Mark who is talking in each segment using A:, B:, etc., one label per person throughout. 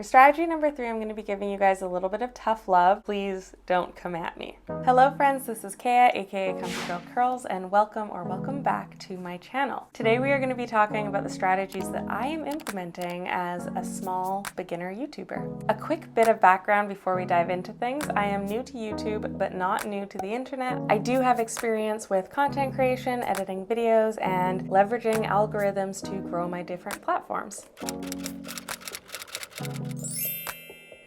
A: For strategy number 3, I'm going to be giving you guys a little bit of tough love. Please don't come at me. Hello friends, this is Kaya, aka Comfy Girl Curls, and welcome back to my channel. Today we are going to be talking about the strategies that I am implementing as a small beginner YouTuber. A quick bit of background before we dive into things. I am new to YouTube, but not new to the internet. I do have experience with content creation, editing videos, and leveraging algorithms to grow my different platforms.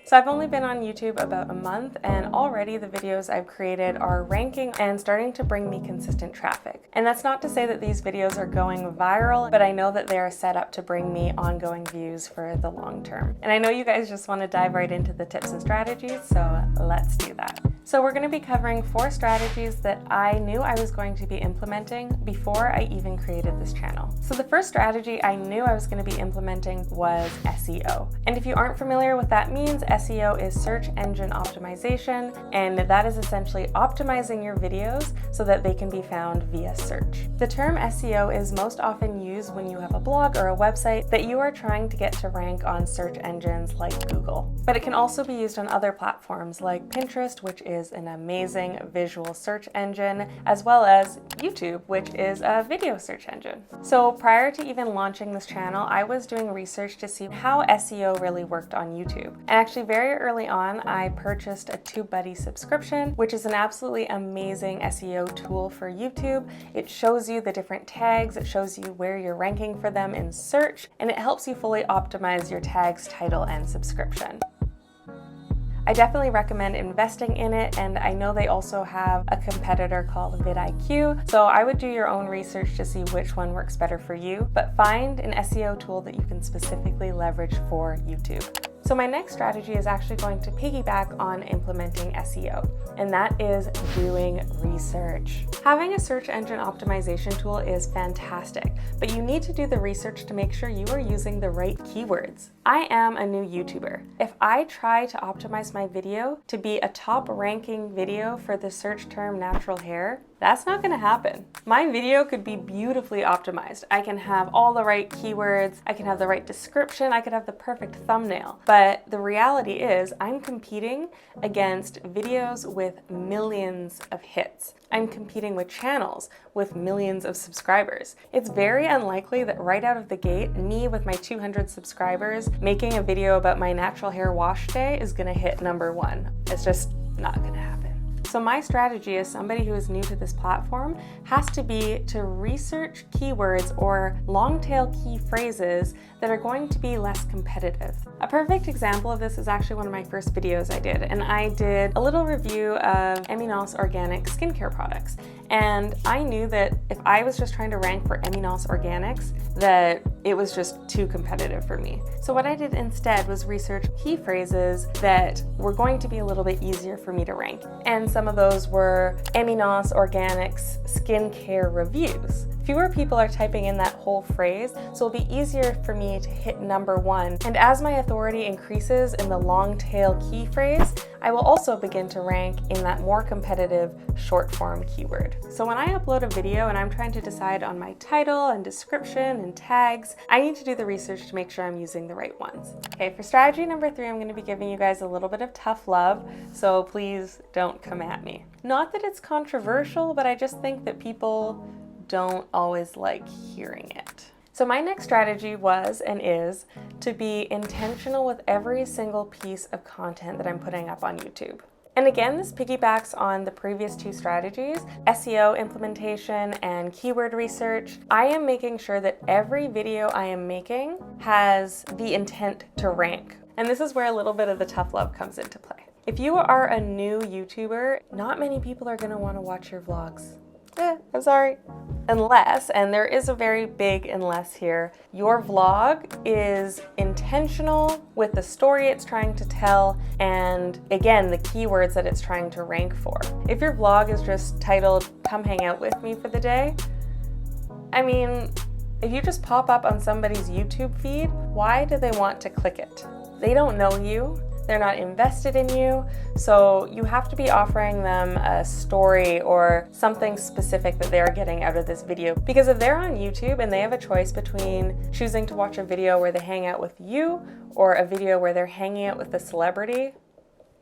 A: So I've only been on YouTube about a month, and already the videos I've created are ranking and starting to bring me consistent traffic. And that's not to say that these videos are going viral, but I know that they are set up to bring me ongoing views for the long term. And I know you guys just want to dive right into the tips and strategies, so let's do that. So we're going to be covering 4 strategies that I knew I was going to be implementing before I even created this channel. So the first strategy I knew I was going to be implementing was SEO. And if you aren't familiar with what that means, SEO is search engine optimization, and that is essentially optimizing your videos so that they can be found via search. The term SEO is most often used when you have a blog or a website that you are trying to get to rank on search engines like Google. But it can also be used on other platforms like Pinterest, which is an amazing visual search engine, as well as YouTube, which is a video search engine. So prior to even launching this channel, I was doing research to see how SEO really worked on YouTube. And actually very early on, I purchased a TubeBuddy subscription, which is an absolutely amazing SEO tool for YouTube. It shows you the different tags, it shows you where you're ranking for them in search, and it helps you fully optimize your tags, title, and subscription. I definitely recommend investing in it, and I know they also have a competitor called vidIQ, so I would do your own research to see which one works better for you, but find an SEO tool that you can specifically leverage for YouTube. So my next strategy is actually going to piggyback on implementing SEO, and that is doing research. Having a search engine optimization tool is fantastic, but you need to do the research to make sure you are using the right keywords. I am a new YouTuber. If I try to optimize my video to be a top ranking video for the search term natural hair, that's not gonna happen. My video could be beautifully optimized. I can have all the right keywords, I can have the right description, I could have the perfect thumbnail. But the reality is I'm competing against videos with millions of hits. I'm competing with channels with millions of subscribers. It's very unlikely that right out of the gate, me with my 200 subscribers making a video about my natural hair wash day is gonna hit #1. It's just not gonna happen. So my strategy as somebody who is new to this platform has to be to research keywords or long tail key phrases that are going to be less competitive. A perfect example of this is actually one of my first videos I did, and I did a little review of Eminos Organic skincare products. And I knew that if I was just trying to rank for Eminos Organics, that it was just too competitive for me. So what I did instead was research key phrases that were going to be a little bit easier for me to rank. And some of those were Eminos Organics skincare reviews. Fewer people are typing in that whole phrase, so it'll be easier for me to hit #1. And as my authority increases in the long tail key phrase, I will also begin to rank in that more competitive short form keyword. So when I upload a video and I'm trying to decide on my title and description and tags, I need to do the research to make sure I'm using the right ones. Okay, for strategy number 3, I'm going to be giving you guys a little bit of tough love, so please don't come at me. Not that it's controversial, but I just think that people don't always like hearing it. So my next strategy was and is to be intentional with every single piece of content that I'm putting up on YouTube. And again, this piggybacks on the previous 2 strategies, SEO implementation and keyword research. I am making sure that every video I am making has the intent to rank. And this is where a little bit of the tough love comes into play. If you are a new YouTuber, not many people are gonna wanna watch your vlogs. I'm sorry. Unless, and there is a very big unless here, your vlog is intentional with the story it's trying to tell and, again, the keywords that it's trying to rank for. If your vlog is just titled, "Come hang out with me for the day," I mean, if you just pop up on somebody's YouTube feed, why do they want to click it? They don't know you. they're not invested in you, so you have to be offering them a story or something specific that they're getting out of this video. Because if they're on YouTube and they have a choice between choosing to watch a video where they hang out with you or a video where they're hanging out with a celebrity,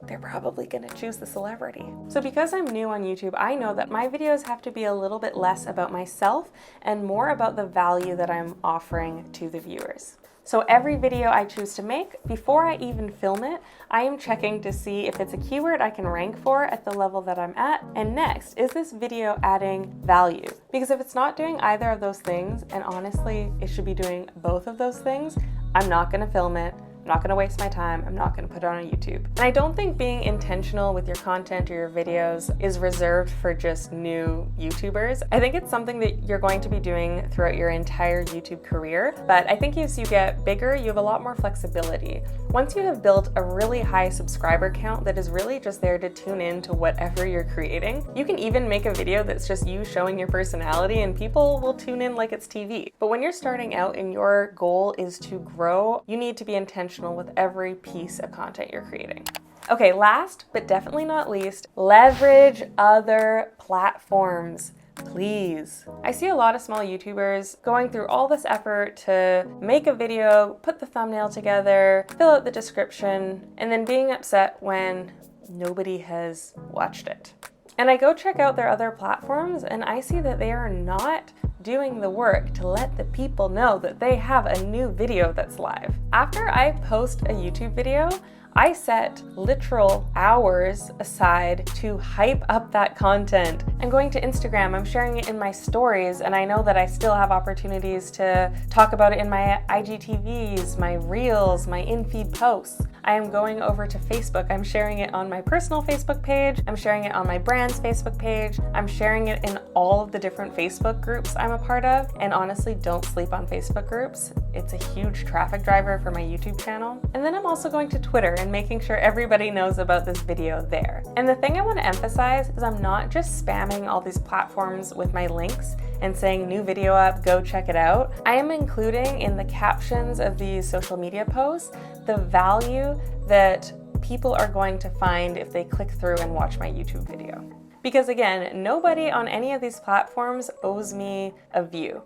A: they're probably gonna choose the celebrity. So because I'm new on YouTube, I know that my videos have to be a little bit less about myself and more about the value that I'm offering to the viewers. So every video I choose to make, before I even film it, I am checking to see if it's a keyword I can rank for at the level that I'm at. And next, is this video adding value? Because if it's not doing either of those things, and honestly, it should be doing both of those things, I'm not gonna film it. I'm not gonna waste my time. I'm not gonna put it on YouTube. And I don't think being intentional with your content or your videos is reserved for just new YouTubers. I think it's something that you're going to be doing throughout your entire YouTube career. But I think as you get bigger, you have a lot more flexibility. Once you have built a really high subscriber count that is really just there to tune in to whatever you're creating, you can even make a video that's just you showing your personality and people will tune in like it's TV. But when you're starting out and your goal is to grow, you need to be intentional with every piece of content you're creating. Okay, last but definitely not least, leverage other platforms. Please. I see a lot of small YouTubers going through all this effort to make a video, put the thumbnail together, fill out the description, and then being upset when nobody has watched it. And I go check out their other platforms and I see that they are not doing the work to let the people know that they have a new video that's live. After I post a YouTube video, I set literal hours aside to hype up that content. I'm going to Instagram, I'm sharing it in my stories, and I know that I still have opportunities to talk about it in my IGTVs, my reels, my in-feed posts. I am going over to Facebook. I'm sharing it on my personal Facebook page. I'm sharing it on my brand's Facebook page. I'm sharing it in all of the different Facebook groups I'm a part of. And honestly, don't sleep on Facebook groups. It's a huge traffic driver for my YouTube channel. And then I'm also going to Twitter and making sure everybody knows about this video there. And the thing I want to emphasize is I'm not just spamming all these platforms with my links and saying new video up, go check it out. I am including in the captions of these social media posts the value that people are going to find if they click through and watch my YouTube video. Because again, nobody on any of these platforms owes me a view.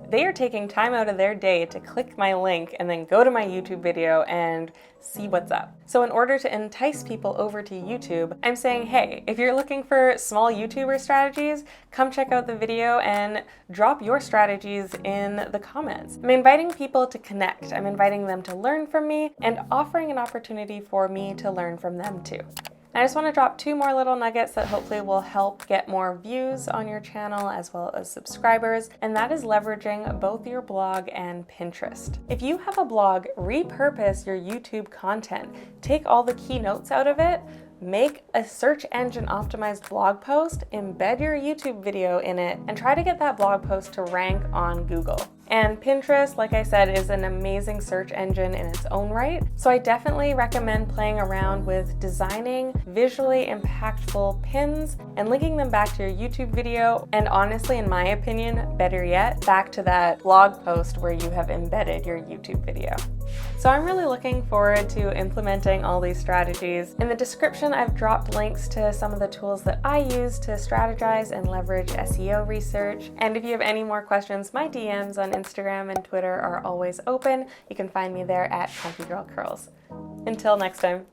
A: They are taking time out of their day to click my link and then go to my YouTube video and see what's up. So in order to entice people over to YouTube, I'm saying, hey, if you're looking for small YouTuber strategies, come check out the video and drop your strategies in the comments. I'm inviting people to connect. I'm inviting them to learn from me and offering an opportunity for me to learn from them too. I just want to drop 2 more little nuggets that hopefully will help get more views on your channel as well as subscribers, and that is leveraging both your blog and Pinterest. If you have a blog, repurpose your YouTube content. Take all the keynotes out of it, make a search engine optimized blog post, embed your YouTube video in it, and try to get that blog post to rank on Google. And Pinterest, like I said, is an amazing search engine in its own right. So I definitely recommend playing around with designing visually impactful pins and linking them back to your YouTube video. And honestly, in my opinion, better yet, back to that blog post where you have embedded your YouTube video. So I'm really looking forward to implementing all these strategies. In the description, I've dropped links to some of the tools that I use to strategize and leverage SEO research. And if you have any more questions, my DMs on Instagram and Twitter are always open. You can find me there at Comfy Girl Curls. Until next time.